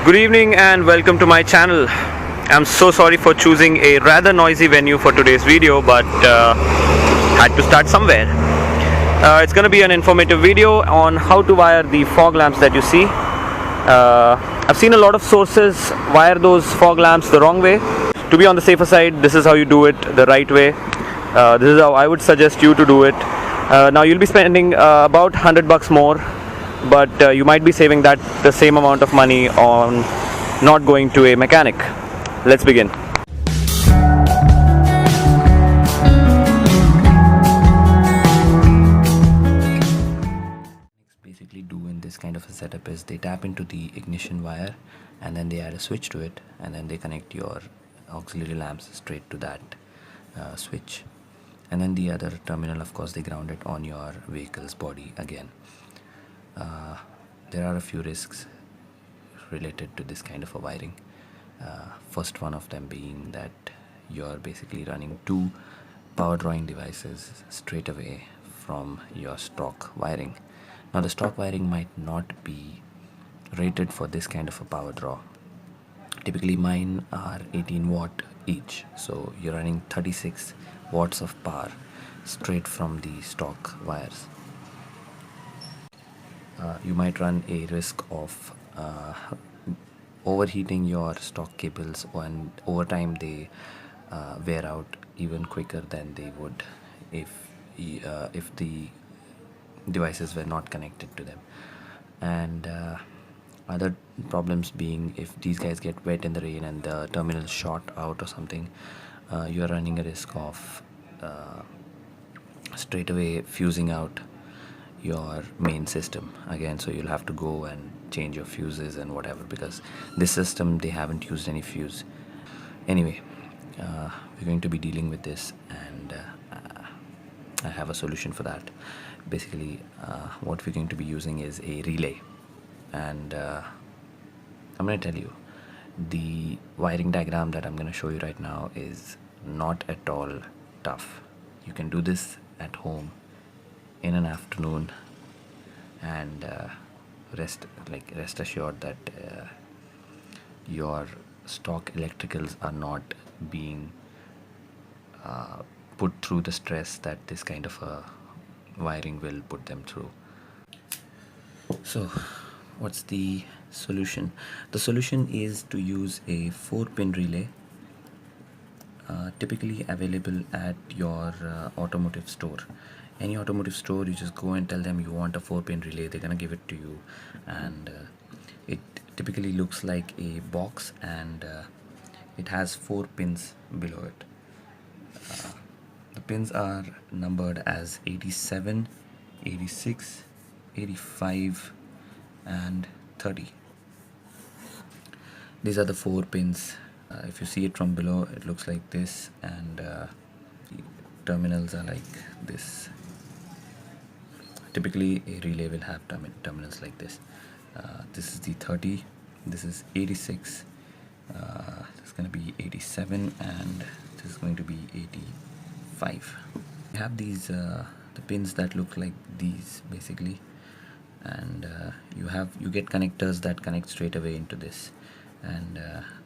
Good evening and welcome to my channel. I'm so sorry for choosing a rather noisy venue for today's video, but had to start somewhere. It's going to be an informative video on how to wire the fog lamps that you see. I've seen a lot of sources wire those fog lamps the wrong way. To be on the safer side, this is how you do it the right way. This is how I would suggest you to do it. Now you'll be spending about $100 more, but you might be saving the same amount of money on not going to a mechanic. Let's begin. Basically do in this kind of a setup is they tap into the ignition wire and then they add a switch to it, and then they connect your auxiliary lamps straight to that switch, and then the other terminal, of course, they ground it on your vehicle's body again. There are a few risks related to this kind of a wiring. First one of them being that you're basically running two power drawing devices straight away from your stock wiring. Now the stock wiring might not be rated for this kind of a power draw. Typically mine are 18 watt each, so you're running 36 watts of power straight from the stock wires. You might run a risk of overheating your stock cables, and over time they wear out even quicker than they would if the devices were not connected to them. And other problems being, if these guys get wet in the rain and the terminal short out or something, you are running a risk of straight away fusing out your main system again. So you'll have to go and change your fuses and whatever, because this system, they haven't used any fuse. Anyway, we're going to be dealing with this, and I have a solution for that. Basically, what we're going to be using is a relay, and I'm going to tell you, the wiring diagram that I'm going to show you right now is not at all tough. You can do this at home in an afternoon, and rest assured that your stock electricals are not being put through the stress that this kind of a wiring will put them through. So what's the solution? The solution is to use a 4-pin relay, typically available at your automotive store. Any automotive store, you just go and tell them you want a 4-pin relay, they're gonna give it to you, and it typically looks like a box, and it has 4 pins below it. The pins are numbered as 87, 86, 85 and 30. These are the 4 pins. If you see it from below, it looks like this, and the terminals are like this. Typically a relay will have terminals like this. This is the 30, this is 86, this is going to be 87, and this is going to be 85. You have these the pins that look like these basically, and you get connectors that connect straight away into this, and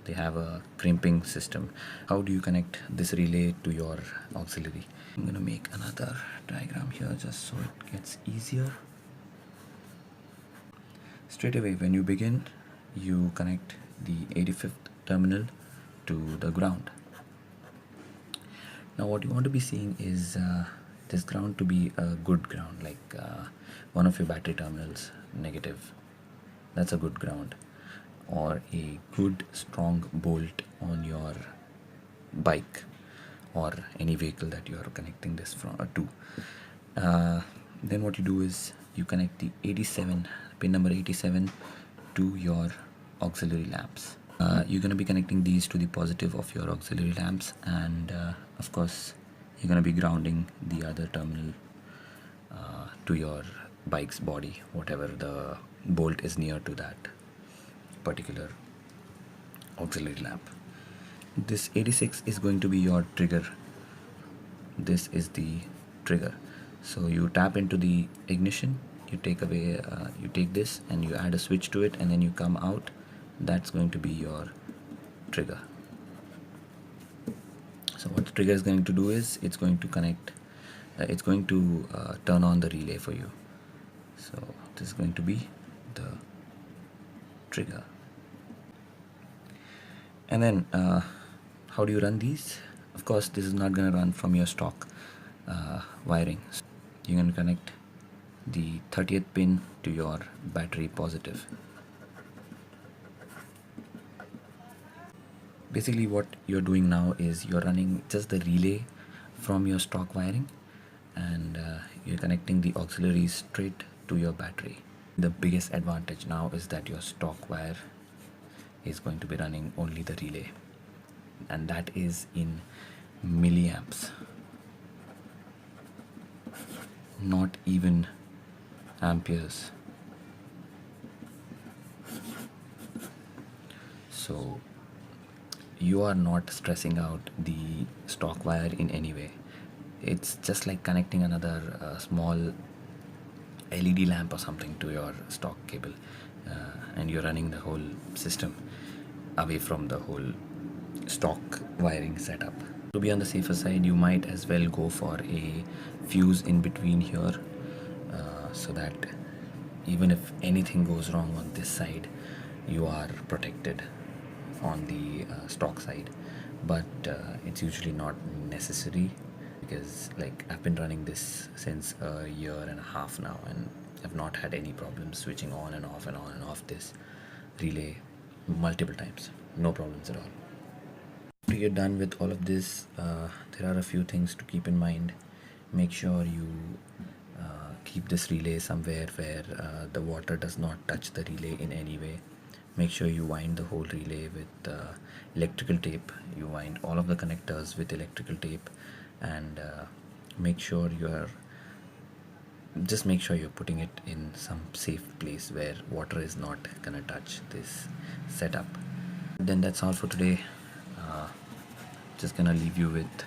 they have a crimping system. How do you connect this relay to your auxiliary? I'm going to make another diagram here just so it gets easier. Straight away when you begin, you connect the 85th terminal to the ground. Now what you want to be seeing is this ground to be a good ground, like one of your battery terminals negative. That's a good ground, or a good strong bolt on your bike or any vehicle that you are connecting this to. Then what you do is you connect the 87 pin number 87 to your auxiliary lamps. You're going to be connecting these to the positive of your auxiliary lamps, and of course you're going to be grounding the other terminal to your bike's body, whatever the bolt is near to that particular auxiliary lamp. This 86 is going to be your trigger. This is the trigger. So you tap into the ignition, you take this and you add a switch to it, and then you come out that's going to be your trigger. So what the trigger is going to do is it's going to connect, it's going to turn on the relay for you. So this is going to be the trigger. And then how do you run these? Of course, this is not going to run from your stock wiring. So you're going to connect the 30th pin to your battery positive. Basically what you're doing now is you're running just the relay from your stock wiring, and you're connecting the auxiliary straight to your battery. The biggest advantage now is that your stock wire is going to be running only the relay, and that is in milliamps, not even amperes. So you are not stressing out the stock wire in any way. It's just like connecting another small LED lamp or something to your stock cable, and you're running the whole system away from the whole stock wiring setup. To be on the safer side, you might as well go for a fuse in between here, so that even if anything goes wrong on this side, you are protected on the stock side. But it's usually not necessary, because like I've been running this since a year and a half now, and I've not had any problems switching on and off and on and off this relay multiple times. No problems at all. After you're done with all of this, there are a few things to keep in mind. Make sure you keep this relay somewhere where the water does not touch the relay in any way. Make sure you wind the whole relay with electrical tape. You wind all of the connectors with electrical tape, and make sure you're putting it in some safe place where water is not gonna touch this setup. Then that's all for today. Just gonna leave you with